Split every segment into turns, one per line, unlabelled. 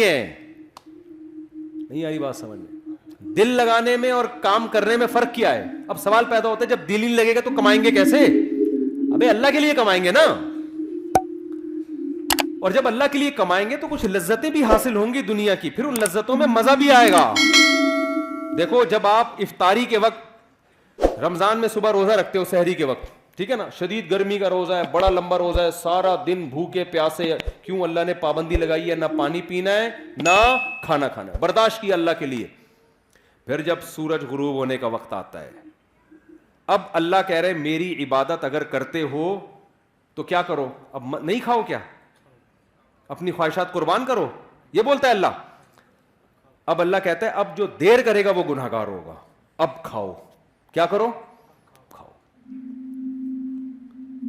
کیے ہیں. نہیں آئی بات سمجھ میں؟ دل لگانے میں اور کام کرنے میں فرق کیا ہے؟ اب سوال پیدا ہوتا ہے جب دل ہی لگے گا تو کمائیں گے کیسے؟ ابے اللہ کے لیے کمائیں گے نا, اور جب اللہ کے لیے کمائیں گے تو کچھ لذتیں بھی حاصل ہوں گی دنیا کی, پھر ان لذتوں میں مزہ بھی آئے گا. دیکھو جب آپ افطاری کے وقت رمضان میں صبح روزہ رکھتے ہو سحری کے وقت, ٹھیک ہے نا, شدید گرمی کا روزہ ہے, بڑا لمبا روزہ ہے, سارا دن بھوکے پیاسے, کیوں اللہ نے پابندی لگائی ہے, نہ پانی پینا ہے نہ کھانا کھانا ہے, برداشت کیا اللہ کے لیے. پھر جب سورج غروب ہونے کا وقت آتا ہے, اب اللہ کہہ رہے میری عبادت اگر کرتے ہو تو کیا کرو, اب نہیں کھاؤ کیا, اپنی خواہشات قربان کرو, یہ بولتا ہے اللہ. اب اللہ کہتا ہے اب جو دیر کرے گا وہ گناہگار ہوگا, اب کھاؤ, کیا کرو, کھاؤ.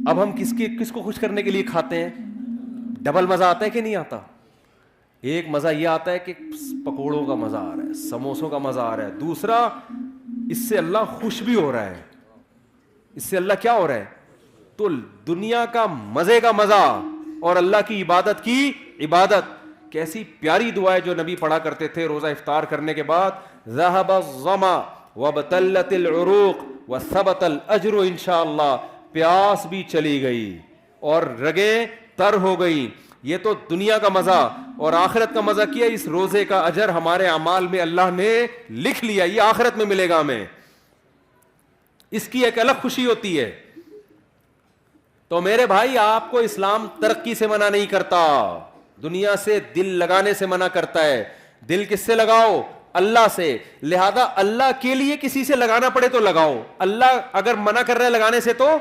اب ہم کس کو خوش کرنے کے لیے کھاتے ہیں؟ ڈبل مزہ آتا ہے کہ نہیں آتا؟ ایک مزہ یہ آتا ہے کہ پکوڑوں کا مزہ آ رہا ہے, سموسوں کا مزہ آ رہا ہے, دوسرا اس سے اللہ خوش بھی ہو رہا ہے, اس سے اللہ کیا ہو رہا ہے, تو دنیا کا مزے کا مزہ اور اللہ کی عبادت کی عبادت. کیسی پیاری دعا ہے جو نبی پڑھا کرتے تھے روزہ افطار کرنے کے بعد, ذهب الظما وابتلت العروق وثبت الاجر انشاءاللہ. پیاس بھی چلی گئی اور رگیں تر ہو گئی. یہ تو دنیا کا مزہ, اور آخرت کا مزہ کیا, اس روزے کا اجر ہمارے اعمال میں اللہ نے لکھ لیا, یہ آخرت میں ملے گا ہمیں, اس کی ایک الگ خوشی ہوتی ہے. تو میرے بھائی آپ کو اسلام ترقی سے منع نہیں کرتا, دنیا سے دل لگانے سے منع کرتا ہے. دل کس سے لگاؤ؟ اللہ سے. لہذا اللہ کے لیے کسی سے لگانا پڑے تو لگاؤ, اللہ اگر منع کر رہا ہے لگانے سے تو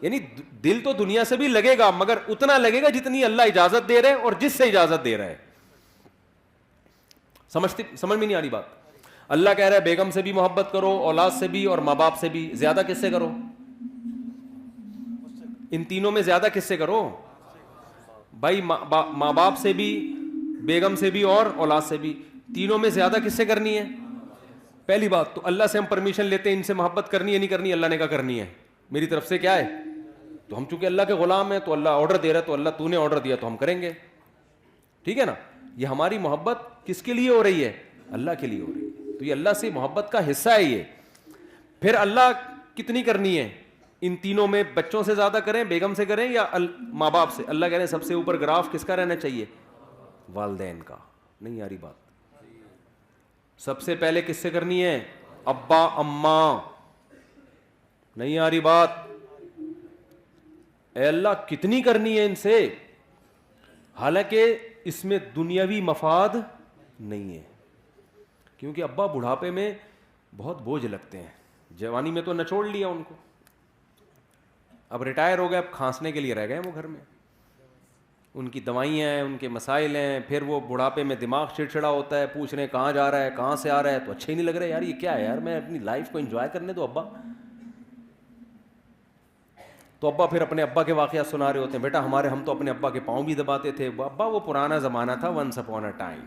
یعنی دل تو دنیا سے بھی لگے گا مگر اتنا لگے گا جتنی اللہ اجازت دے رہے اور جس سے اجازت دے رہا ہے. سمجھ میں نہیں آ رہی بات؟ اللہ کہہ رہا ہے بیگم سے بھی محبت کرو, اولاد سے بھی اور ماں باپ سے بھی. زیادہ کس سے کرو؟ ان تینوں میں زیادہ کس سے کرو بھائی؟ ماں باپ سے بھی, بیگم سے بھی اور اولاد سے بھی. تینوں میں زیادہ کس سے کرنی ہے؟ پہلی بات تو اللہ سے ہم پرمیشن لیتے ہیں ان سے محبت کرنی ہے نہیں کرنی, اللہ نے کہا کرنی ہے, میری طرف سے کیا ہے. تو ہم چونکہ اللہ کے غلام ہیں تو اللہ آرڈر دے رہا ہے, تو اللہ تو نے آرڈر دیا تو ہم کریں گے, ٹھیک ہے نا. یہ ہماری محبت کس کے لیے ہو رہی ہے؟ اللہ کے لیے ہو رہی ہے, تو یہ اللہ سے محبت کا حصہ ہے یہ. پھر اللہ کتنی کرنی ہے ان تینوں میں؟ بچوں سے زیادہ کریں, بیگم سے کریں یا ماں باپ سے؟ اللہ کہہ رہے ہیں سب سے اوپر گراف کس کا رہنا چاہیے؟ والدین کا. نہیں آ رہی بات؟ سب سے پہلے کس سے کرنی ہے؟ ابا اماں. نہیں آ رہی بات؟ اے اللہ کتنی کرنی ہے ان سے؟ حالانکہ اس میں دنیاوی مفاد نہیں ہے, کیونکہ ابا بڑھاپے میں بہت بوجھ لگتے ہیں. جوانی میں تو نچوڑ لیا ان کو, اب ریٹائر ہو گئے, اب کھانسنے کے لیے رہ گئے وہ گھر میں, ان کی دوائیاں ہیں, ان کے مسائل ہیں. پھر وہ بڑھاپے میں دماغ چڑچڑا ہوتا ہے, پوچھ رہے ہیں کہاں جا رہا ہے, کہاں سے آ رہا ہے, تو اچھا ہی نہیں لگ رہا ہے. یار یہ کیا ہے یار, میں اپنی لائف کو انجوائے کرنے دو ابا. تو ابا پھر اپنے ابا کے واقعات سنا رہے ہوتے ہیں, بیٹا ہم تو اپنے ابا کے پاؤں بھی دباتے تھے. ابا وہ پرانا زمانہ تھا, ونس اپون اے ٹائم.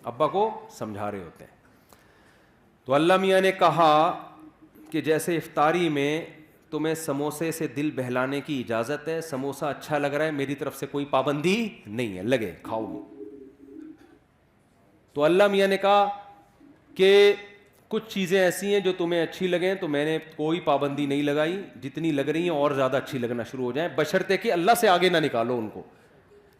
ابا کو سمجھا رہے ہوتے ہیں. تو اللہ میاں نے کہا کہ جیسے افطاری میں تمہیں سموسے سے دل بہلانے کی اجازت ہے, سموسہ اچھا لگ رہا ہے, میری طرف سے کوئی پابندی نہیں ہے, لگے کھاؤ گے. تو اللہ میاں نے کہا کہ کچھ چیزیں ایسی ہیں جو تمہیں اچھی لگیں تو میں نے کوئی پابندی نہیں لگائی, جتنی لگ رہی ہیں اور زیادہ اچھی لگنا شروع ہو جائیں, بشرطے کہ اللہ سے آگے نہ نکالو ان کو.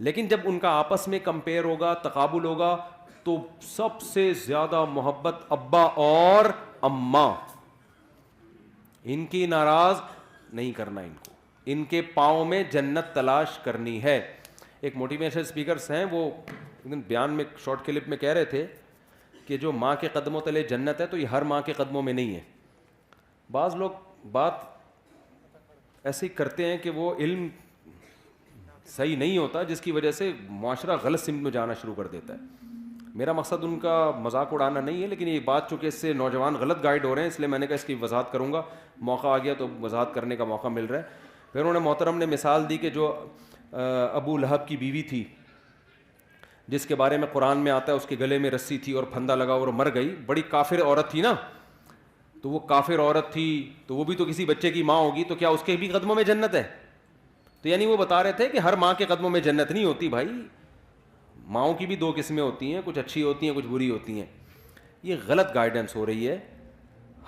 لیکن جب ان کا آپس میں کمپیئر ہوگا, تقابل ہوگا, تو سب سے زیادہ محبت ابا اور اماں. ان کی ناراض نہیں کرنا, ان کو ان کے پاؤں میں جنت تلاش کرنی ہے. ایک موٹیویشن اسپیکرس ہیں, وہ بیان میں شارٹ کلپ میں کہہ رہے تھے کہ جو ماں کے قدموں تلے جنت ہے تو یہ ہر ماں کے قدموں میں نہیں ہے. بعض لوگ بات ایسے ہی کرتے ہیں کہ وہ علم صحیح نہیں ہوتا, جس کی وجہ سے معاشرہ غلط سمت میں جانا شروع کر دیتا ہے. میرا مقصد ان کا مذاق اڑانا نہیں ہے, لیکن یہ بات چونکہ اس سے نوجوان غلط گائیڈ ہو رہے ہیں, اس لیے میں نے کہا اس کی وضاحت کروں گا. موقع آ گیا تو وضاحت کرنے کا موقع مل رہا ہے. پھر انہوں نے محترم نے مثال دی کہ جو ابو لہب کی بیوی تھی, جس کے بارے میں قرآن میں آتا ہے اس کے گلے میں رسی تھی اور پھندا لگا اور مر گئی. بڑی کافر عورت تھی نا, تو وہ کافر عورت تھی تو وہ بھی تو کسی بچے کی ماں ہوگی, تو کیا اس کے بھی قدموں میں جنت ہے؟ تو یعنی وہ بتا رہے تھے کہ ہر ماں کے قدموں میں جنت نہیں ہوتی بھائی. ماؤں کی بھی دو قسمیں ہوتی ہیں, کچھ اچھی ہوتی ہیں کچھ بری ہوتی ہیں. یہ غلط گائیڈنس ہو رہی ہے.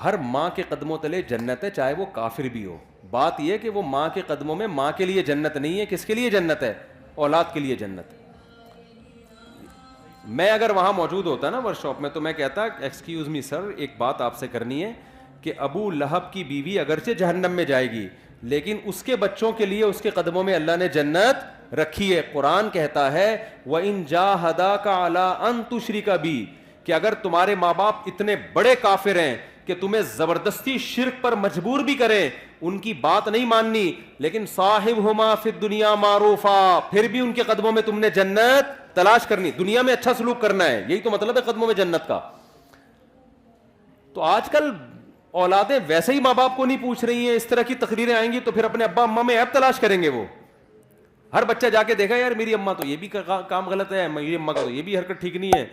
ہر ماں کے قدموں تلے جنت ہے, چاہے وہ کافر بھی ہو. بات یہ کہ وہ ماں کے قدموں میں ماں کے لیے جنت نہیں ہے. کس کے لیے جنت ہے؟ اولاد کے لیے جنت ہے. میں اگر وہاں موجود ہوتا نا ورک شاپ میں تو میں کہتا ایکسکیوز می سر, ایک بات آپ سے کرنی ہے کہ ابو لہب کی بیوی اگرچہ جہنم میں جائے گی لیکن اس کے بچوں کے لیے اس کے قدموں میں اللہ نے جنت رکھی ہے. قرآن کہتا ہے وَإِن جَاهَدَاكَ عَلَىٰ أَن تُشْرِكَ بِي, کہ اگر تمہارے ماں باپ اتنے بڑے کافر ہیں کہ تمہیں زبردستی شرک پر مجبور بھی کریں, ان کی بات نہیں ماننی, لیکن صاحبہما فی الدنیا معروفا, پھر بھی ان کے قدموں میں تم نے جنت تلاش کرنی, دنیا میں اچھا سلوک کرنا ہے. یہی تو مطلب ہے قدموں میں جنت کا. تو آج کل اولادیں ویسے ہی ماں باپ کو نہیں پوچھ رہی ہیں. اس طرح کی تقریریں آئیں گی تو پھر اپنے ابا اماں میں عیب تلاش کریں گے. وہ ہر بچہ جا کے دیکھا یار میری اماں تو یہ بھی کام غلط ہے, میری اماں کا تو یہ بھی حرکت ٹھیک نہیں ہے,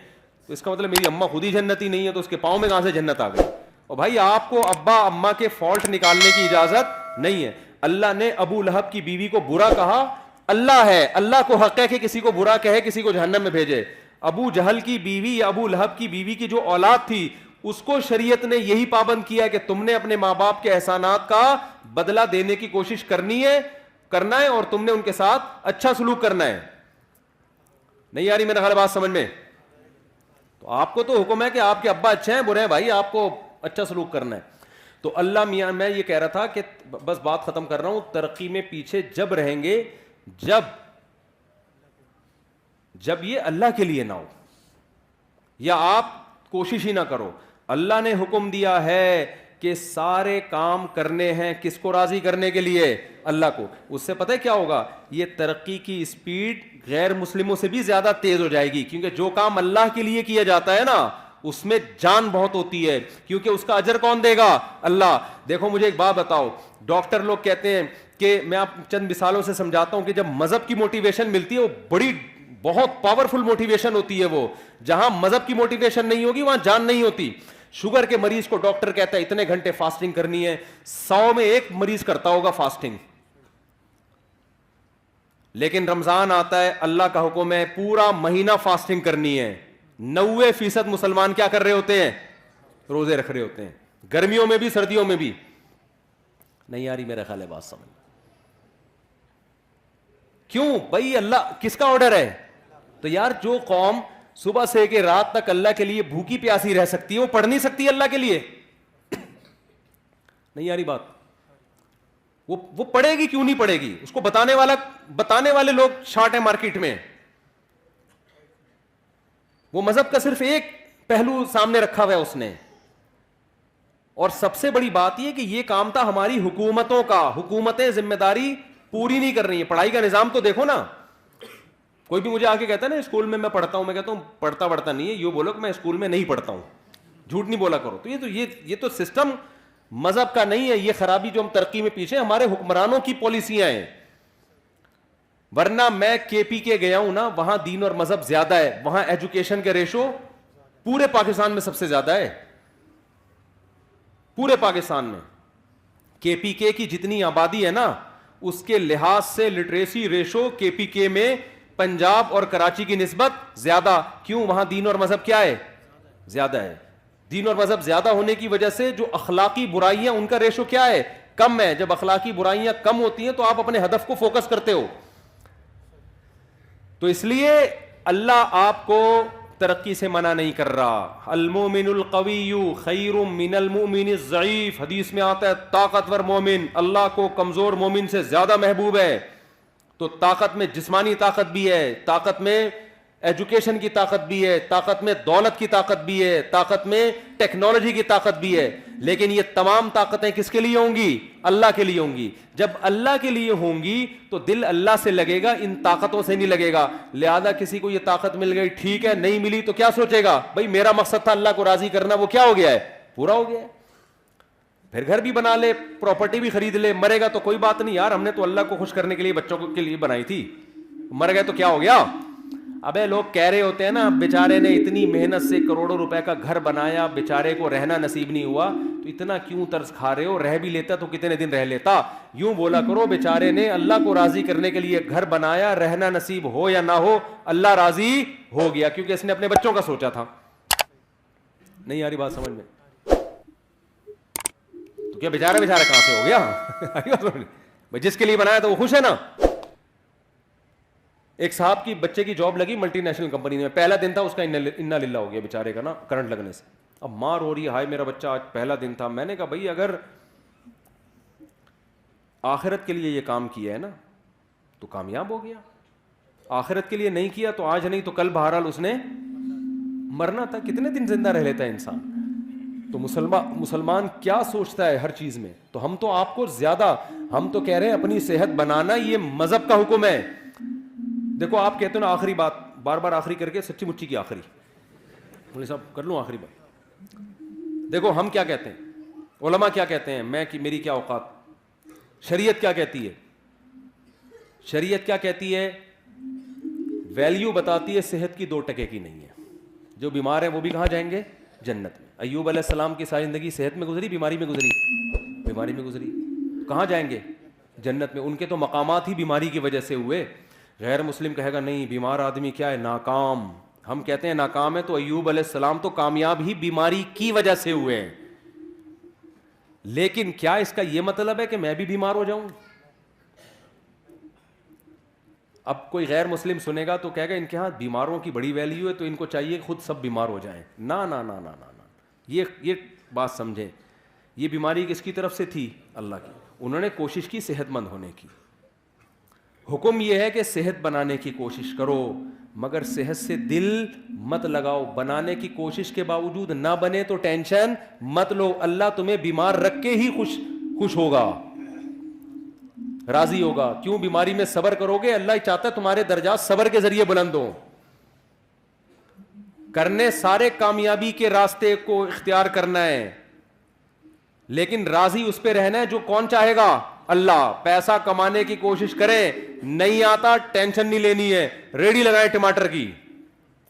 تو اس کا مطلب میری اماں خود ہی جنتی نہیں ہے, تو اس کے پاؤں میں کہاں سے جنت آ گئی. اور بھائی آپ کو ابا اماں کے فالٹ نکالنے کی اجازت نہیں ہے. اللہ نے ابو لہب کی بیوی کو برا کہا, اللہ ہے, اللہ کو حق ہے کہ کسی کو برا کہے, کسی کو جہنم میں بھیجے. ابو جہل کی بیوی یا ابو لہب کی بیوی کی جو اولاد تھی اس کو شریعت نے یہی پابند کیا کہ تم نے اپنے ماں باپ کے احسانات کا بدلہ دینے کی کوشش کرنا ہے اور تم نے ان کے ساتھ اچھا سلوک کرنا ہے. نہیں آ رہی میرا خیال بات سمجھ میں؟ تو آپ کو تو حکم ہے کہ آپ کے ابا اچھے ہیں برے ہیں, بھائی آپ کو اچھا سلوک کرنا ہے. تو اللہ میاں, میں یہ کہہ رہا تھا کہ بس بات ختم کر رہا ہوں, ترقی میں پیچھے جب رہیں گے جب یہ اللہ کے لیے نہ ہو یا آپ کوشش ہی نہ کرو. اللہ نے حکم دیا ہے کہ سارے کام کرنے ہیں کس کو راضی کرنے کے لیے؟ اللہ کو. اس سے پتہ ہے کیا ہوگا؟ یہ ترقی کی اسپیڈ غیر مسلموں سے بھی زیادہ تیز ہو جائے گی, کیونکہ جو کام اللہ کے لیے کیا جاتا ہے نا اس میں جان بہت ہوتی ہے, کیونکہ اس کا اجر کون دے گا؟ اللہ. دیکھو مجھے ایک بات بتاؤ, ڈاکٹر لوگ کہتے ہیں کہ, میں آپ چند مثالوں سے سمجھاتا ہوں کہ جب مذہب کی موٹیویشن ملتی ہے وہ بہت پاورفل موٹیویشن ہوتی ہے. وہ جہاں مذہب کی موٹیویشن نہیں ہوگی وہاں جان نہیں ہوتی. شوگر کے مریض کو ڈاکٹر کہتا ہے اتنے گھنٹے فاسٹنگ کرنی ہے, 100 میں 1 مریض کرتا ہوگا فاسٹنگ. لیکن رمضان آتا ہے, اللہ کا حکم ہے پورا مہینہ فاسٹنگ کرنی ہے. 90% مسلمان کیا کر رہے ہوتے ہیں؟ روزے رکھ رہے ہوتے ہیں, گرمیوں میں بھی سردیوں میں بھی. نہیں آ رہی میرا خیال ہے بات سمجھ؟ کیوں بھائی؟ اللہ کس کا آرڈر ہے؟ تو یار جو قوم صبح سے کہ رات تک اللہ کے لیے بھوکی پیاسی رہ سکتی ہے وہ پڑھ نہیں سکتی اللہ کے لیے؟ نہیں آ رہی بات؟ وہ پڑھے گی کیوں نہیں پڑھے گی؟ اس کو بتانے والے لوگ شارٹ ہیں مارکیٹ میں. وہ مذہب کا صرف ایک پہلو سامنے رکھا ہوا ہے اس نے. اور سب سے بڑی بات یہ کہ یہ کام تھا ہماری حکومتوں کا. حکومتیں ذمہ داری پوری نہیں کر رہی ہیں. پڑھائی کا نظام تو دیکھو نا. کوئی بھی مجھے آ کے کہتا ہے نا اسکول میں پڑھتا ہوں, میں کہتا ہوں پڑھتا نہیں ہے, یہ بولو کہ میں اسکول میں نہیں پڑھتا ہوں, جھوٹ نہیں بولا کرو. تو یہ تو سسٹم مذہب کا نہیں ہے. یہ خرابی جو ہم ترقی میں پیچھے, ہمارے حکمرانوں کی پالیسیاں ہیں. ورنہ میں کے پی کے گیا ہوں نا, وہاں دین اور مذہب زیادہ ہے. وہاں ایجوکیشن کے ریشو پورے پاکستان میں سب سے زیادہ ہے. پورے پاکستان میں کے پی کے کی جتنی آبادی ہے نا اس کے لحاظ سے لٹریسی ریشو کے پی کے میں پنجاب اور کراچی کی نسبت زیادہ. کیوں؟ وہاں دین اور مذہب کیا ہے؟ زیادہ ہے. دین اور مذہب زیادہ ہونے کی وجہ سے جو اخلاقی برائیاں ان کا ریشو کیا ہے؟ کم ہے. جب اخلاقی برائیاں کم ہوتی ہیں تو آپ اپنے ہدف کو فوکس کرتے ہو. تو اس لیے اللہ آپ کو ترقی سے منع نہیں کر رہا. المومن القوی خیر من المؤمن الضعیف. حدیث میں آتا ہے طاقتور مومن اللہ کو کمزور مومن سے زیادہ محبوب ہے. تو طاقت میں جسمانی طاقت بھی ہے, طاقت میں ایجوکیشن کی طاقت بھی ہے, طاقت میں دولت کی طاقت بھی ہے, طاقت میں ٹیکنالوجی کی طاقت بھی ہے. لیکن یہ تمام طاقتیں کس کے لیے ہوں گی؟ اللہ کے لیے ہوں گی. جب اللہ کے لیے ہوں گی تو دل اللہ سے لگے گا, ان طاقتوں سے نہیں لگے گا. لہذا کسی کو یہ طاقت مل گئی ٹھیک ہے, نہیں ملی تو کیا سوچے گا؟ بھائی میرا مقصد تھا اللہ کو راضی کرنا, وہ کیا ہو گیا ہے؟ پورا ہو گیا ہے. پھر گھر بھی بنا لے, پراپرٹی بھی خرید لے, مرے گا تو کوئی بات نہیں یار, ہم نے تو اللہ کو خوش کرنے کے لیے بچوں کے لیے بنائی تھی. مر گئے تو کیا ہو گیا؟ ابے لوگ کہہ رہے ہوتے ہیں نا بیچارے نے اتنی محنت سے کروڑوں روپے کا گھر بنایا, بیچارے کو رہنا نصیب نہیں ہوا, تو اتنا کیوں طرز کھا رہے ہو؟ رہ بھی لیتا تو کتنے دن رہ لیتا. یوں بولا کرو بیچارے نے اللہ کو راضی کرنے کے لیے گھر بنایا, رہنا نصیب ہو یا نہ ہو اللہ راضی ہو گیا کیونکہ اس نے اپنے بچوں کا سوچا تھا. نہیں آ رہی بات سمجھ میں؟ تو کیا بیچارہ کہاں سے ہو گیا؟ جس کے لیے بنایا تھا وہ خوش ہے نا. ایک صاحب کی بچے کی جاب لگی ملٹی نیشنل کمپنی میں, پہلا دن تھا اس کا انا للہ ہو گیا بیچارے کا نا کرنٹ لگنے سے. اب مار ہو رہی ہے, ہائے میرا بچہ آج پہلا دن تھا. میں نے کہا بھائی اگر آخرت کے لیے یہ کام کیا ہے نا تو کامیاب ہو گیا, آخرت کے لیے نہیں کیا تو آج نہیں تو کل بہرحال اس نے مرنا تھا. کتنے دن زندہ رہ لیتا ہے انسان. تو مسلمان کیا سوچتا ہے ہر چیز میں. تو ہم تو آپ کو زیادہ, ہم تو کہہ رہے ہیں اپنی صحت بنانا یہ مذہب کا حکم ہے. دیکھو آپ کہتے ہو نا آخری بات, بار بار آخری کر کے سچی مچی کی آخری, مولوی صاحب کر لوں آخری بات. دیکھو ہم کیا کہتے ہیں, علماء کیا کہتے ہیں, میری کیا اوقات, شریعت کیا کہتی ہے. شریعت کیا کہتی ہے؟ ویلیو بتاتی ہے صحت کی 2 ٹکے کی نہیں ہے. جو بیمار ہیں وہ بھی کہاں جائیں گے؟ جنت میں. ایوب علیہ السلام کی ساری زندگی صحت میں گزری, بیماری میں گزری؟ بیماری میں گزری. کہاں جائیں گے؟ جنت میں. ان کے تو مقامات ہی بیماری کی وجہ سے ہوئے. غیر مسلم کہے گا نہیں بیمار آدمی کیا ہے, ناکام. ہم کہتے ہیں ناکام ہے, تو ایوب علیہ السلام تو کامیاب ہی بیماری کی وجہ سے ہوئے ہیں. لیکن کیا اس کا یہ مطلب ہے کہ میں بھی بیمار ہو جاؤں؟ اب کوئی غیر مسلم سنے گا تو کہے گا ان کے ہاں بیماروں کی بڑی ویلیو ہے تو ان کو چاہیے خود سب بیمار ہو جائیں. نا نا نا نا نا, یہ بات سمجھیں. یہ بیماری کس کی طرف سے تھی؟ اللہ کی. انہوں نے کوشش کی صحت مند ہونے کی. حکم یہ ہے کہ صحت بنانے کی کوشش کرو, مگر صحت سے دل مت لگاؤ. بنانے کی کوشش کے باوجود نہ بنے تو ٹینشن مت لو. اللہ تمہیں بیمار رکھ کے ہی خوش ہوگا, راضی ہوگا. کیوں؟ بیماری میں صبر کرو گے, اللہ چاہتا ہے تمہارے درجات صبر کے ذریعے بلند ہوں. کرنے سارے کامیابی کے راستے کو اختیار کرنا ہے, لیکن راضی اس پہ رہنا ہے جو کون چاہے گا؟ اللہ. پیسہ کمانے کی کوشش کریں, نہیں آتا ٹینشن نہیں لینی ہے, ریڈی لگائیں ٹماٹر کی,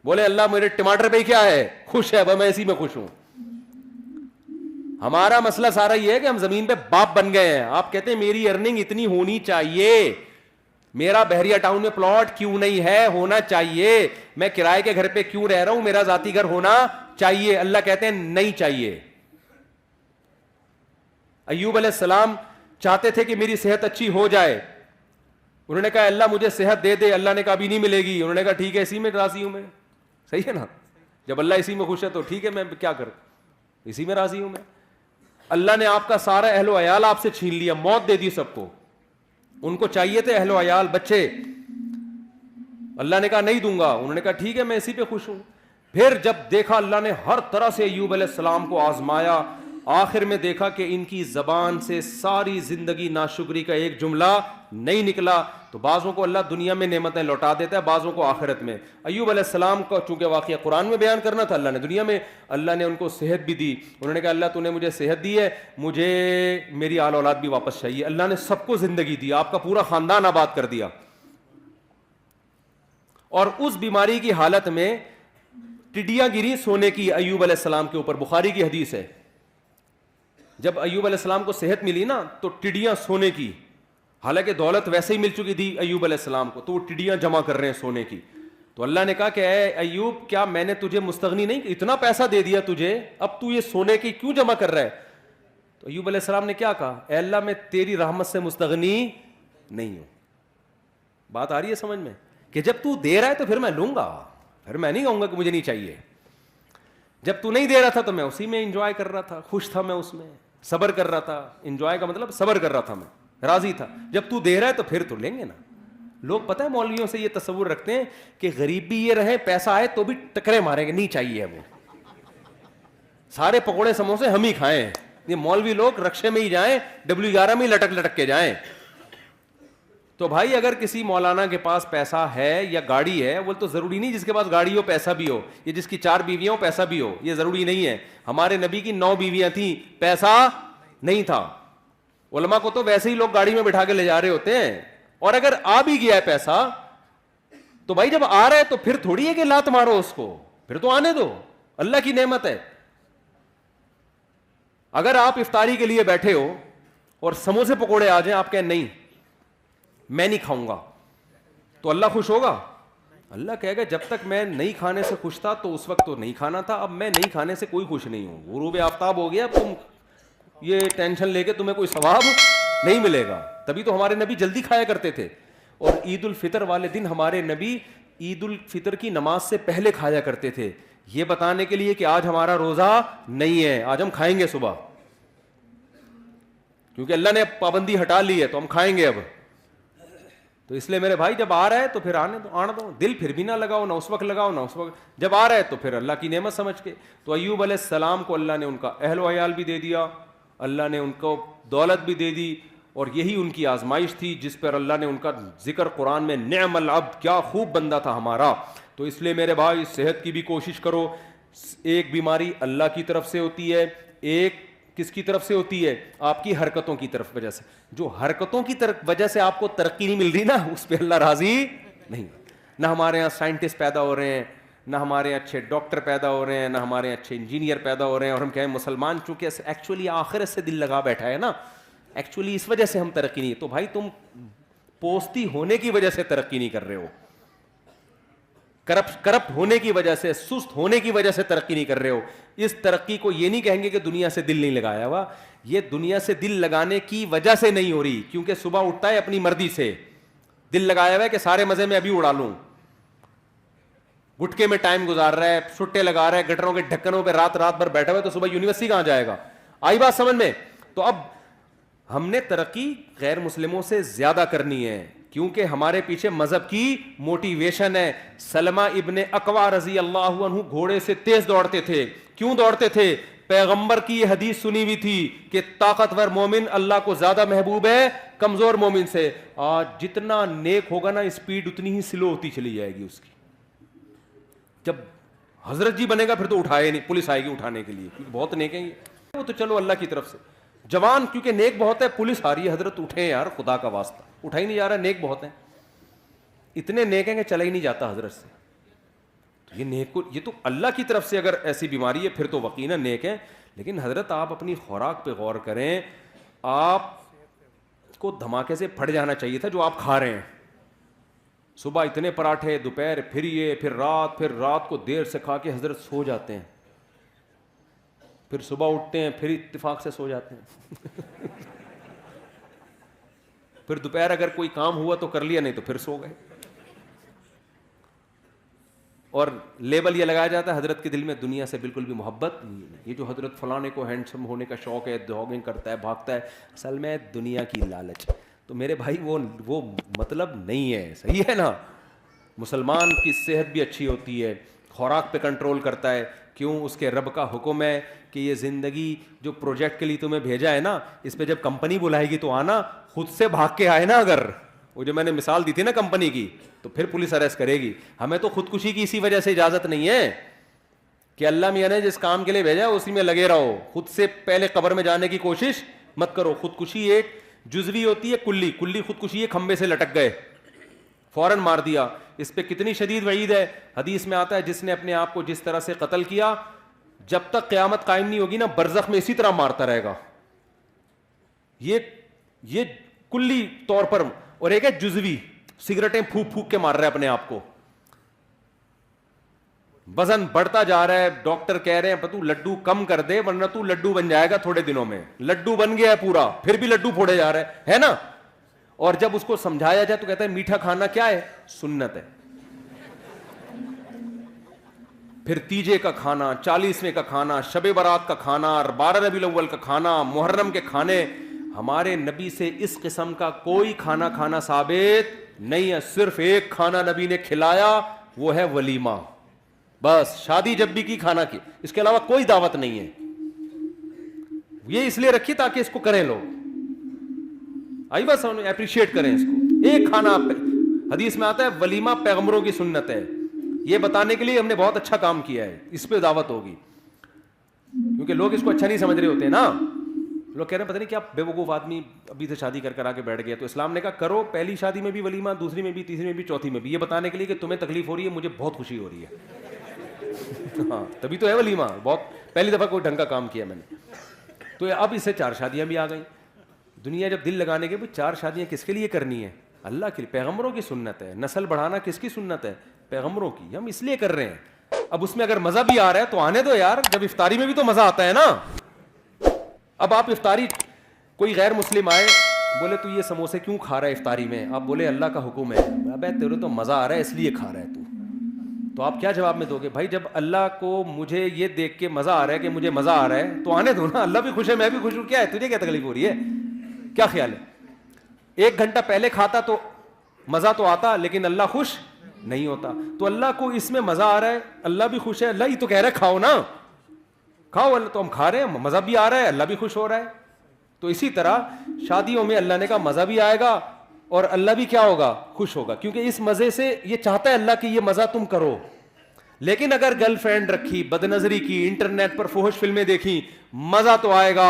بولے اللہ میرے ٹماٹر پہ کیا ہے, خوش ہے, میں اسی میں خوش ہوں. ہمارا مسئلہ سارا یہ ہے کہ ہم زمین پہ باپ بن گئے ہیں. آپ کہتے ہیں میری ارننگ اتنی ہونی چاہیے, میرا بحریہ ٹاؤن میں پلاٹ کیوں نہیں ہے, ہونا چاہیے. میں کرائے کے گھر پہ کیوں رہ رہا ہوں, میرا ذاتی گھر ہونا چاہیے. اللہ کہتے ہیں نہیں چاہیے. ایوب علیہ السلام چاہتے تھے کہ میری صحت اچھی ہو جائے. انہوں نے کہا اللہ مجھے صحت دے دے. اللہ نے کہا ابھی نہیں ملے گی. انہوں نے کہا ٹھیک ہے اسی میں راضی ہوں میں. صحیح ہے نا, جب اللہ اسی میں خوش ہے تو ٹھیک ہے, میں کیا کروں, اسی میں راضی ہوں میں. اللہ نے آپ کا سارا اہل و عیال آپ سے چھین لیا, موت دے دی سب کو. ان کو چاہیے تھے اہل و عیال, بچے. اللہ نے کہا نہیں دوں گا. انہوں نے کہا ٹھیک ہے میں اسی پہ خوش ہوں. پھر جب دیکھا اللہ نے ہر طرح سے ایوب علیہ السلام کو آزمایا, آخر میں دیکھا کہ ان کی زبان سے ساری زندگی ناشکری کا ایک جملہ نہیں نکلا. تو بعضوں کو اللہ دنیا میں نعمتیں لوٹا دیتا ہے, بعضوں کو آخرت میں. ایوب علیہ السلام کا چونکہ واقعہ قرآن میں بیان کرنا تھا, اللہ نے دنیا میں, اللہ نے ان کو صحت بھی دی. انہوں نے کہا اللہ تو نے مجھے صحت دی ہے, مجھے میری آل اولاد بھی واپس چاہیے. اللہ نے سب کو زندگی دی, آپ کا پورا خاندان آباد کر دیا. اور اس بیماری کی حالت میں ٹڈیاں گری سونے کی ایوب علیہ السلام کے اوپر. بخاری کی حدیث ہے, جب ایوب علیہ السلام کو صحت ملی نا تو ٹڈیاں سونے کی, حالانکہ دولت ویسے ہی مل چکی تھی ایوب علیہ السلام کو, تو وہ ٹڈیاں جمع کر رہے ہیں سونے کی. تو اللہ نے کہا کہ اے ایوب کیا میں نے تجھے مستغنی نہیں, اتنا پیسہ دے دیا تجھے, اب تو یہ سونے کی کیوں جمع کر رہا ہے؟ تو ایوب علیہ السلام نے کیا کہا, اے اللہ میں تیری رحمت سے مستغنی نہیں ہوں. بات آ رہی ہے سمجھ میں, کہ جب تو دے رہا ہے تو پھر میں لوں گا, پھر میں نہیں کہوں گا کہ مجھے نہیں چاہیے. جب تو نہیں دے رہا تھا تو میں اسی میں انجوائے کر رہا تھا, خوش تھا میں اس میں, صبر کر رہا تھا. انجوائے کا مطلب صبر کر رہا تھا, میں راضی تھا. جب تو دے رہا ہے تو پھر تو لیں گے نا. لوگ پتہ ہے مولویوں سے یہ تصور رکھتے ہیں کہ غریب بھی یہ رہے, پیسہ آئے تو بھی ٹکرے ماریں گے, نہیں چاہیے وہ, سارے پکوڑے سموسے ہم ہی کھائیں. یہ مولوی لوگ رکشے میں ہی جائیں, W11 میں ہی لٹک لٹک کے جائیں. تو بھائی اگر کسی مولانا کے پاس پیسہ ہے یا گاڑی ہے, وہ تو ضروری نہیں جس کے پاس گاڑی ہو پیسہ بھی ہو, یہ جس کی 4 بیویاں ہو پیسہ بھی ہو, یہ ضروری نہیں ہے. ہمارے نبی کی 9 بیویاں تھیں, پیسہ نہیں تھا. علماء کو تو ویسے ہی لوگ گاڑی میں بٹھا کے لے جا رہے ہوتے ہیں. اور اگر آ بھی گیا ہے پیسہ تو بھائی جب آ رہا ہے تو پھر تھوڑی ہے کہ لات مارو اس کو, پھر تو آنے دو, اللہ کی نعمت ہے. اگر آپ افطاری کے لیے بیٹھے ہو اور سموسے پکوڑے آ جائیں, آپ کہیں نہیں میں نہیں کھاؤں گا, تو اللہ خوش ہوگا؟ اللہ کہے گا جب تک میں نہیں کھانے سے خوش تھا تو اس وقت تو نہیں کھانا تھا, اب میں نہیں کھانے سے کوئی خوش نہیں ہوں, غروب آفتاب ہو گیا, اب تم یہ ٹینشن لے کے تمہیں کوئی ثواب نہیں ملے گا. تبھی تو ہمارے نبی جلدی کھایا کرتے تھے, اور عید الفطر والے دن ہمارے نبی عید الفطر کی نماز سے پہلے کھایا کرتے تھے, یہ بتانے کے لیے کہ آج ہمارا روزہ نہیں ہے, آج ہم کھائیں گے صبح, کیونکہ اللہ نے پابندی ہٹا لی ہے تو ہم کھائیں گے اب. تو اس لیے میرے بھائی جب آ رہا ہے تو پھر آنے دو, دل پھر بھی نہ لگاؤ, نہ اس وقت لگاؤ نہ اس وقت, جب آ رہا ہے تو پھر اللہ کی نعمت سمجھ کے. تو ایوب علیہ السلام کو اللہ نے ان کا اہل و عیال بھی دے دیا, اللہ نے ان کو دولت بھی دے دی, اور یہی ان کی آزمائش تھی جس پر اللہ نے ان کا ذکر قرآن میں نعم العبد, کیا خوب بندہ تھا ہمارا. تو اس لیے میرے بھائی صحت کی بھی کوشش کرو. ایک بیماری اللہ کی طرف سے ہوتی ہے, ایک کس کی طرف سے ہوتی ہے, آپ کی حرکتوں کی طرف وجہ سے. جو حرکتوں کی طرف وجہ سے آپ کو ترقی نہیں مل رہی نا, اس پہ اللہ راضی نہیں. نہ ہمارے یہاں سائنٹسٹ پیدا ہو رہے ہیں, نہ ہمارے اچھے ڈاکٹر پیدا ہو رہے ہیں, نہ ہمارے اچھے انجینئر پیدا ہو رہے ہیں, اور ہم کہیں مسلمان چونکہ ایکچولی آخرت سے دل لگا بیٹھا ہے نا, ایکچولی اس وجہ سے ہم ترقی نہیں. تو بھائی تم پوستی ہونے کی وجہ سے ترقی نہیں کر رہے ہو, کرپٹ ہونے کی وجہ سے, سست ہونے کی وجہ سے ترقی نہیں کر رہے ہو. اس ترقی کو یہ نہیں کہیں گے کہ دنیا سے دل نہیں لگایا ہوا, یہ دنیا سے دل لگانے کی وجہ سے نہیں ہو رہی, کیونکہ صبح اٹھتا ہے اپنی مرضی سے, دل لگایا ہوا ہے کہ سارے مزے میں ابھی اڑا لوں, گٹکے میں ٹائم گزار رہا ہے, سٹے لگا رہا ہے, گٹروں کے ڈھکنوں پہ رات بھر بیٹھا ہوا ہے, تو صبح یونیورسٹی کہاں جائے گا. آئی بات سمجھ میں؟ تو اب ہم نے ترقی غیر مسلموں سے زیادہ کرنی ہے, کیونکہ ہمارے پیچھے مذہب کی موٹیویشن ہے. سلمہ ابن اکوا رضی اللہ عنہ گھوڑے سے تیز دوڑتے تھے. کیوں دوڑتے تھے؟ پیغمبر کی یہ حدیث سنی ہوئی تھی کہ طاقتور مومن اللہ کو زیادہ محبوب ہے کمزور مومن سے. آج جتنا نیک ہوگا نا, اسپیڈ اتنی ہی سلو ہوتی چلی جائے گی اس کی. جب حضرت جی بنے گا پھر تو اٹھائے نہیں, پولیس آئے گی اٹھانے کے لیے, کیونکہ بہت نیک ہیں یہ. وہ تو چلو اللہ کی طرف سے. جوان کیونکہ نیک بہت ہے, پولیس آ رہی ہے, حضرت اٹھے یار خدا کا واسطہ, اٹھا ہی نہیں جا رہا, نیک بہت ہیں, اتنے نیک ہیں کہ چلا ہی نہیں جاتا حضرت سے. یہ نیک کو, یہ تو اللہ کی طرف سے اگر ایسی بیماری ہے پھر تو یقیناً نیک ہے. لیکن حضرت آپ اپنی خوراک پہ غور کریں, آپ کو دھماکے سے پھٹ جانا چاہیے تھا جو آپ کھا رہے ہیں. صبح اتنے پراٹھے, دوپہر پھر یہ, پھر رات کو دیر سے کھا کے حضرت سو جاتے ہیں, پھر صبح اٹھتے ہیں پھر اتفاق سے سو جاتے ہیں. پھر دوپہر اگر کوئی کام ہوا تو کر لیا, نہیں تو پھر سو گئے. اور لیبل یہ لگایا جاتا ہے حضرت کے دل میں دنیا سے بالکل بھی محبت نہیں ہے. یہ جو حضرت فلانے کو ہینڈسم ہونے کا شوق ہے, جاگنگ کرتا ہے, بھاگتا ہے, اصل میں دنیا کی لالچ. تو میرے بھائی وہ مطلب نہیں ہے, صحیح ہے نا. مسلمان کی صحت بھی اچھی ہوتی ہے, خوراک پہ کنٹرول کرتا ہے. کیوں؟ اس کے رب کا حکم ہے کہ یہ زندگی جو پروجیکٹ کے لیے تمہیں بھیجا ہے نا, اس پہ جب کمپنی بلائے گی تو آنا, خود سے بھاگ کے آئے نا. اگر وہ جو میں نے مثال دی تھی نا کمپنی کی, تو پھر پولیس اریسٹ کرے گی. ہمیں تو خودکشی کی اسی وجہ سے اجازت نہیں ہے کہ اللہ میاں نے جس کام کے لیے بھیجا ہے اسی میں لگے رہو, خود سے پہلے قبر میں جانے کی کوشش مت کرو. خودکشی ایک جزوی ہوتی ہے, کلی خودکشی ہے, کھمبے سے لٹک گئے, فوراً مار دیا. اس پہ کتنی شدید وعید ہے. حدیث میں آتا ہے جس نے اپنے آپ کو جس طرح سے قتل کیا, جب تک قیامت قائم نہیں ہوگی نا, برزخ میں اسی طرح مارتا رہے گا. یہ کلی طور پر. اور ایک ہے جزوی, سگریٹیں پھونک کے مار رہا ہے اپنے آپ کو, وزن بڑھتا جا رہا ہے, ڈاکٹر کہہ رہے ہیں تو لڈو کم کر دے ورنہ تو لڈو بن جائے گا تھوڑے دنوں میں. لڈو بن گیا ہے پورا, پھر بھی لڈو پھوڑے جا رہا ہے نا. اور جب اس کو سمجھایا جائے تو کہتا ہے میٹھا کھانا کیا ہے؟ سنت ہے. پھر تیجے کا کھانا, 40ویں کا کھانا, شب برات کا کھانا, 12 ربیع الاول کا کھانا, محرم کے کھانے. ہمارے نبی سے اس قسم کا کوئی کھانا کھانا ثابت نہیں ہے. صرف ایک کھانا نبی نے کھلایا, وہ ہے ولیمہ. بس شادی جب بھی کی کھانا کی, اس کے علاوہ کوئی دعوت نہیں ہے. یہ اس لیے رکھی تاکہ اس کو کریں لوگ, آئی بس اپریشیٹ کریں اس کو. ایک کھانا, حدیث میں آتا ہے ولیمہ پیغمبروں کی سنت ہے. یہ بتانے کے لیے ہم نے بہت اچھا کام کیا ہے, اس پہ دعوت ہوگی. کیونکہ لوگ اس کو اچھا نہیں سمجھ رہے ہوتے نا. لوگ کہہ رہے ہیں پتہ نہیں کیا بے وقوف آدمی ابھی سے شادی کر آ کے بیٹھ گیا. تو اسلام نے کہا کرو, پہلی شادی میں بھی ولیمہ, دوسری میں بھی, تیسری میں بھی, چوتھی میں بھی, یہ بتانے کے لیے کہ تمہیں تکلیف ہو رہی ہے, مجھے بہت خوشی ہو رہی ہے. ہاں تبھی تو ہے ولیمہ. بہت پہلی دفعہ کوئی ڈھنگ کا کام کیا میں نے. تو اب اس سے 4 شادیاں بھی آ گئیں. دنیا جب دل لگانے کے 4 شادیاں کس کے لیے کرنی ہے؟ اللہ کے لیے. پیغمبروں کی سنت ہے. نسل بڑھانا کس کی سنت ہے؟ پیغمبروں کی، ہم اس لیے کر رہے ہیں. اب اس میں اگر مزہ بھی آ رہا ہے تو آنے دو یار, جب افطاری میں بھی تو مزہ آتا ہے نا. اب آپ افطاری, کوئی غیر مسلم آئے بولے تو یہ سموسے کیوں کھا رہا ہے افطاری میں, آپ بولے اللہ کا حکم ہے, ابے تیرے تو مزہ آ رہا ہے اس لیے کھا رہا ہے تو آپ کیا جواب میں دو گے؟ بھائی جب اللہ کو مجھے یہ دیکھ کے مزہ آ رہا ہے کہ مجھے مزہ آ رہا ہے تو آنے دو نا, اللہ بھی خوش ہے میں بھی خوش ہوں, کیا ہے تجھے کیا تکلیف ہو رہی ہے, کیا خیال ہے؟ 1 گھنٹہ پہلے کھاتا تو مزہ تو آتا لیکن اللہ خوش نہیں ہوتا. تو اللہ کو اس میں مزہ آ رہا ہے, اللہ بھی خوش ہے, اللہ ہی تو کہہ رہا ہے کھاؤ نا, کھاؤ, اللہ تو ہم کھا رہے ہیں, مزہ بھی آ رہا ہے, اللہ بھی خوش ہو رہا ہے. تو اسی طرح شادیوں میں اللہ نے کہا مزہ بھی آئے گا اور اللہ بھی کیا ہوگا, خوش ہوگا, کیونکہ اس مزے سے یہ چاہتا ہے اللہ کہ یہ مزہ تم کرو. لیکن اگر گرل فرینڈ رکھی, بد نظری کی, انٹرنیٹ پر فحش فلمیں دیکھی, مزہ تو آئے گا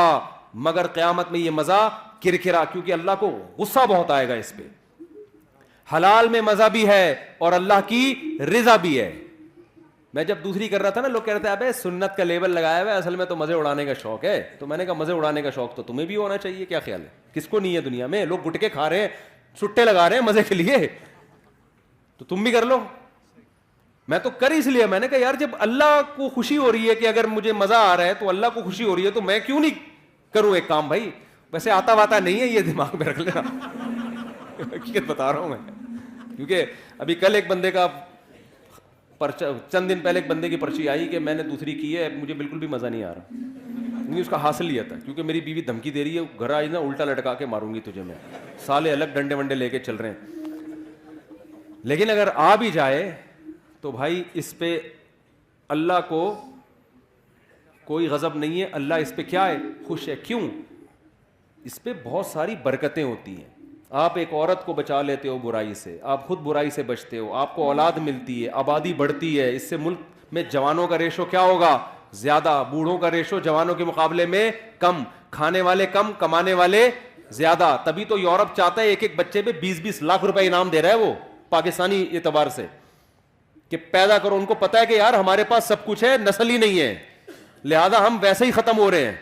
مگر قیامت میں یہ مزہ کرکرا, کیونکہ اللہ کو غصہ بہت آئے گا اس پہ. حلال میں مزہ بھی ہے اور اللہ کی رضا بھی ہے. میں جب دوسری کر رہا تھا نا, لوگ کہہ رہے تھے ابے سنت کا لیبل لگایا ہوا ہے, اصل میں تو مزے اڑانے کا شوق ہے. تو میں نے کہا مزے اڑانے کا شوق تو تمہیں بھی ہونا چاہیے, کیا خیال ہے؟ کس کو نہیں ہے دنیا میں؟ لوگ گٹکے کھا رہے ہیں, سٹے لگا رہے ہیں مزے کے لیے, تو تم بھی کر لو. میں تو کر اس لیے, میں نے کہا یار جب اللہ کو خوشی ہو رہی ہے کہ اگر مجھے مزہ آ رہا ہے تو اللہ کو خوشی ہو رہی ہے تو میں کیوں نہیں کروں ایک کام. بھائی ویسے آتا واتا نہیں ہے, یہ دماغ میں رکھ لینا, حقیقت بتا رہا ہوں میں. کیونکہ ابھی کل ایک بندے کا پرچہ, چند دن پہلے ایک بندے کی پرچی آئی کہ میں نے دوسری کی ہے, مجھے بالکل بھی مزہ نہیں آ رہا. نہیں, اس کا حاصل لیا تھا کیونکہ میری بیوی دھمکی دے رہی ہے, گھر آئی نا الٹا لٹکا کے ماروں گی تجھے, میں سالے الگ ڈنڈے ونڈے لے کے چل رہے ہیں. لیکن اگر آ بھی جائے تو بھائی اس پہ اللہ کو کوئی غضب نہیں ہے, اللہ اس پہ کیا ہے, خوش ہے. کیوں؟ اس پہ بہت ساری برکتیں ہوتی ہیں. آپ ایک عورت کو بچا لیتے ہو برائی سے, آپ خود برائی سے بچتے ہو, آپ کو اولاد ملتی ہے, آبادی بڑھتی ہے, اس سے ملک میں جوانوں کا ریشو کیا ہوگا, زیادہ. بوڑھوں کا ریشو جوانوں کے مقابلے میں کم, کھانے والے کم, کمانے والے زیادہ. تبھی تو یورپ چاہتا ہے ایک ایک بچے پہ 20-20 لاکھ روپے انعام دے رہا ہے وہ, پاکستانی اعتبار سے, کہ پیدا کرو. ان کو پتا ہے کہ یار ہمارے پاس سب کچھ ہے, نسل ہی نہیں ہے, لہذا ہم ویسے ہی ختم ہو رہے ہیں,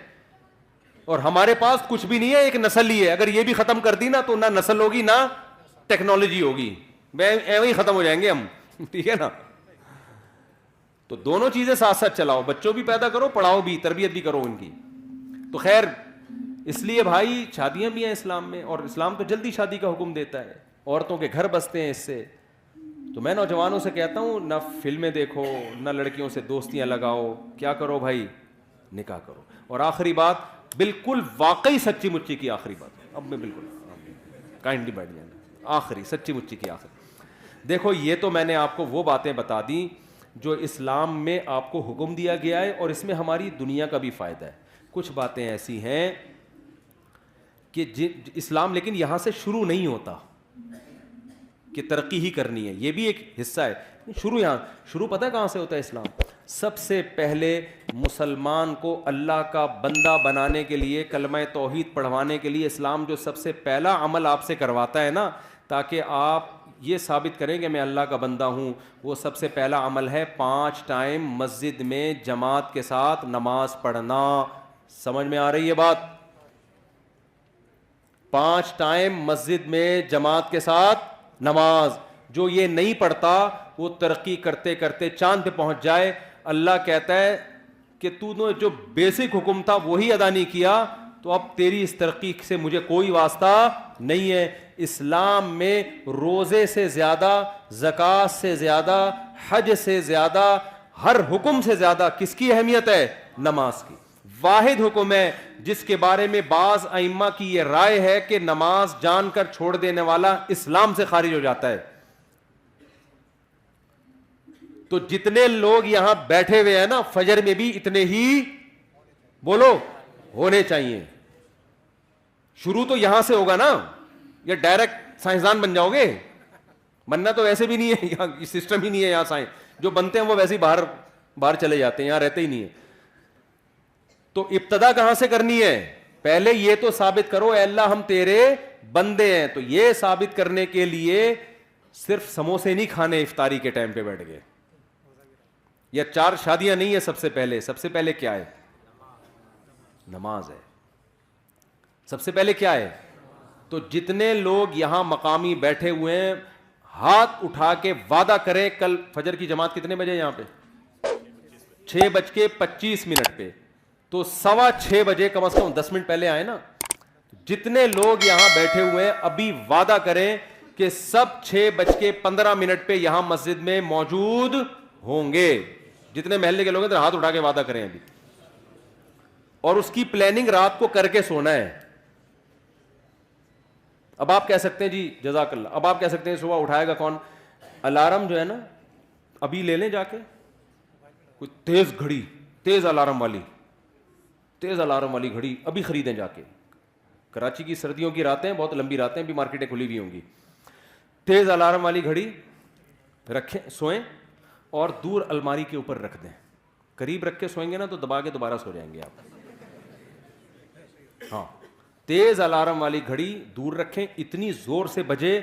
اور ہمارے پاس کچھ بھی نہیں ہے, ایک نسل ہی ہے. اگر یہ بھی ختم کر دی نا تو نہ نسل ہوگی نہ ٹیکنالوجی ہوگی, ایویں ہی ختم ہو جائیں گے ہم. ٹھیک ہے نا؟ تو دونوں چیزیں ساتھ ساتھ چلاؤ, بچوں بھی پیدا کرو, پڑھاؤ بھی, تربیت بھی کرو ان کی. تو خیر اس لیے بھائی شادیاں بھی ہیں اسلام میں, اور اسلام تو جلدی شادی کا حکم دیتا ہے, عورتوں کے گھر بستے ہیں اس سے. تو میں نوجوانوں سے کہتا ہوں نہ فلمیں دیکھو, نہ لڑکیوں سے دوستیاں لگاؤ, کیا کرو بھائی, نکاح کرو. اور آخری بات, بالکل واقعی سچی مچی کی آخری بات, اب میں بالکل کائنڈلی بیٹھ جانا, آخری سچی مچی کی آخری. دیکھو یہ تو میں نے آپ کو وہ باتیں بتا دیں جو اسلام میں آپ کو حکم دیا گیا ہے, اور اس میں ہماری دنیا کا بھی فائدہ ہے. کچھ باتیں ایسی ہیں کہ اسلام لیکن یہاں سے شروع نہیں ہوتا کہ ترقی ہی کرنی ہے, یہ بھی ایک حصہ ہے. شروع پتہ ہے کہاں سے ہوتا ہے اسلام؟ سب سے پہلے مسلمان کو اللہ کا بندہ بنانے کے لیے, کلمہ توحید پڑھوانے کے لیے اسلام جو سب سے پہلا عمل آپ سے کرواتا ہے نا, تاکہ آپ یہ ثابت کریں کہ میں اللہ کا بندہ ہوں, وہ سب سے پہلا عمل ہے 5 ٹائم مسجد میں جماعت کے ساتھ نماز پڑھنا. سمجھ میں آ رہی ہے بات؟ 5 ٹائم مسجد میں جماعت کے ساتھ نماز. جو یہ نہیں پڑھتا وہ ترقی کرتے کرتے چاند پہ پہنچ جائے. اللہ کہتا ہے کہ تو نے جو بیسک حکم تھا وہی ادا نہیں کیا, تو اب تیری اس ترقی سے مجھے کوئی واسطہ نہیں ہے. اسلام میں روزے سے زیادہ, زکوٰۃ سے زیادہ, حج سے زیادہ, ہر حکم سے زیادہ کس کی اہمیت ہے؟ نماز کی. واحد حکم ہے جس کے بارے میں بعض ائمہ کی یہ رائے ہے کہ نماز جان کر چھوڑ دینے والا اسلام سے خارج ہو جاتا ہے. تو جتنے لوگ یہاں بیٹھے ہوئے ہیں نا, فجر میں بھی اتنے ہی بولو ہونے چاہیے. شروع تو یہاں سے ہوگا نا, یا ڈائریکٹ سائنسدان بن جاؤ گے؟ بننا تو ویسے بھی نہیں ہے, یہاں سسٹم ہی نہیں ہے. یہاں سائنس جو بنتے ہیں وہ ویسے ہی باہر چلے جاتے ہیں, یہاں رہتے ہی نہیں ہے. تو ابتدا کہاں سے کرنی ہے؟ پہلے یہ تو ثابت کرو اے اللہ ہم تیرے بندے ہیں. تو یہ ثابت کرنے کے لیے صرف سموسے نہیں کھانے افطاری کے ٹائم پہ بیٹھ گئے, یا 4 شادیاں نہیں ہے. سب سے پہلے کیا ہے؟ نماز ہے. سب سے پہلے کیا ہے؟ تو جتنے لوگ یہاں مقامی بیٹھے ہوئے ہیں, ہاتھ اٹھا کے وعدہ کریں کل فجر کی جماعت کتنے بجے یہاں پہ 6:25 پہ, تو 6:15 بجے کم از کم 10 منٹ پہلے آئے نا. جتنے لوگ یہاں بیٹھے ہوئے ہیں ابھی وعدہ کریں کہ سب 6:15 پہ یہاں مسجد میں موجود ہوں گے. جتنے محلے کے لوگ ہیں ہاتھ اٹھا کے وعدہ کریں ابھی, اور اس کی پلاننگ رات کو کر کے سونا ہے. اب آپ کہہ سکتے ہیں جی جزاک اللہ, اب آپ کہہ سکتے ہیں صبح اٹھائے گا کون؟ الارم جو ہے نا ابھی لے لیں جا کے, کوئی تیز گھڑی, تیز الارم والی گھڑی ابھی خریدیں جا کے. کراچی کی سردیوں کی راتیں بہت لمبی راتیں, بھی مارکیٹیں کھلی ہوئی ہوں گی. تیز الارم والی گھڑی رکھیں, سوئیں اور دور الماری کے اوپر رکھ دیں. قریب رکھ کے سوئیں گے نا تو دبا کے دوبارہ سو جائیں گے آپ. ہاں, تیز الارم والی گھڑی دور رکھیں, اتنی زور سے بجے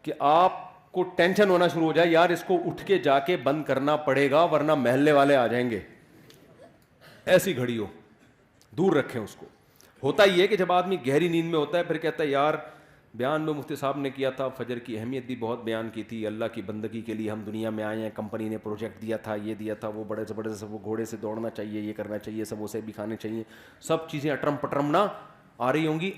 کہ آپ کو ٹینشن ہونا شروع ہو جائے, یار اس کو اٹھ کے جا کے بند کرنا پڑے گا ورنہ محلے والے آ جائیں گے. ایسی گھڑی ہو, دور رکھیں اس کو. ہوتا ہی ہے کہ جب آدمی گہری نیند میں ہوتا ہے پھر کہتا ہے یار بیان میں مفتی صاحب نے کیا تھا, فجر کی اہمیت بھی بہت بیان کی تھی, اللہ کی بندگی کے لیے ہم دنیا میں آئے ہیں, کمپنی نے پروجیکٹ دیا تھا, یہ دیا تھا, وہ بڑے زبردست, وہ گھوڑے سے دوڑنا چاہیے, یہ کرنا چاہیے, سموسے بھی کھانے چاہیے, سب چیزیں اٹرم پٹرم نہ آ رہی ہوں گی.